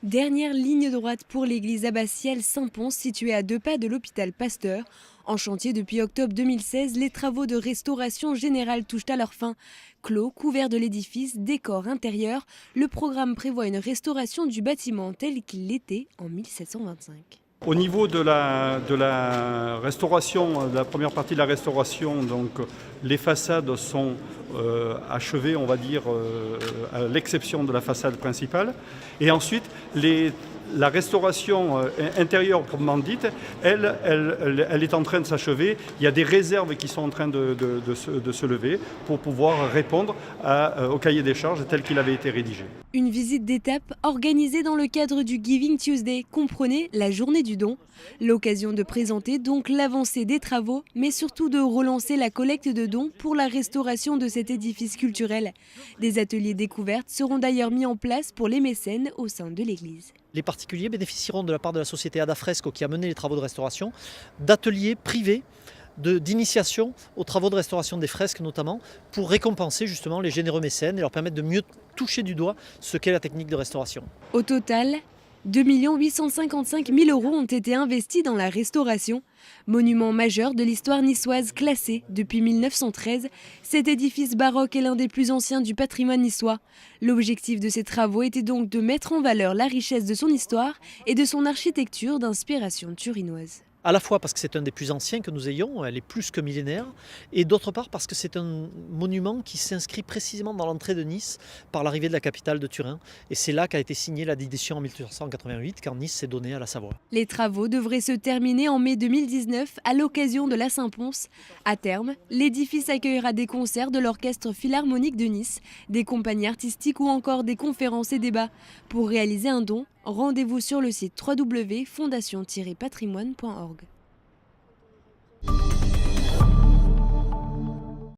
Dernière ligne droite pour l'église abbatiale Saint-Pons située à 2 pas de l'hôpital Pasteur. En chantier depuis octobre 2016, les travaux de restauration générale touchent à leur fin. Clos, couvert de l'édifice, décor intérieur, le programme prévoit une restauration du bâtiment tel qu'il l'était en 1725. Au niveau de la restauration, de la première partie de la restauration, donc les façades sont achevées, on va dire, à l'exception de la façade principale. Et ensuite, la restauration intérieure proprement dite, elle est en train de s'achever. Il y a des réserves qui sont en train de se lever pour pouvoir répondre au cahier des charges tel qu'il avait été rédigé. Une visite d'étape organisée dans le cadre du Giving Tuesday comprenait la journée du don. L'occasion de présenter donc l'avancée des travaux, mais surtout de relancer la collecte de dons pour la restauration de cet édifice culturel. Des ateliers découvertes seront d'ailleurs mis en place pour les mécènes au sein de l'église. Les particuliers bénéficieront de la part de la société Adafresco qui a mené les travaux de restauration d'ateliers privés d'initiation aux travaux de restauration des fresques notamment pour récompenser justement les généreux mécènes et leur permettre de mieux toucher du doigt ce qu'est la technique de restauration. Au total, 2 855 000 € ont été investis dans la restauration. Monument majeur de l'histoire niçoise classé depuis 1913, cet édifice baroque est l'un des plus anciens du patrimoine niçois. L'objectif de ces travaux était donc de mettre en valeur la richesse de son histoire et de son architecture d'inspiration turinoise. À la fois parce que c'est un des plus anciens que nous ayons, elle est plus que millénaire, et d'autre part parce que c'est un monument qui s'inscrit précisément dans l'entrée de Nice par l'arrivée de la capitale de Turin. Et c'est là qu'a été signée la dédition en 1888 quand Nice s'est donnée à la Savoie. Les travaux devraient se terminer en mai 2019 à l'occasion de la Saint-Pons. À terme, l'édifice accueillera des concerts de l'Orchestre Philharmonique de Nice, des compagnies artistiques ou encore des conférences et débats. Pour réaliser un don, rendez-vous sur le site www.fondation-patrimoine.org.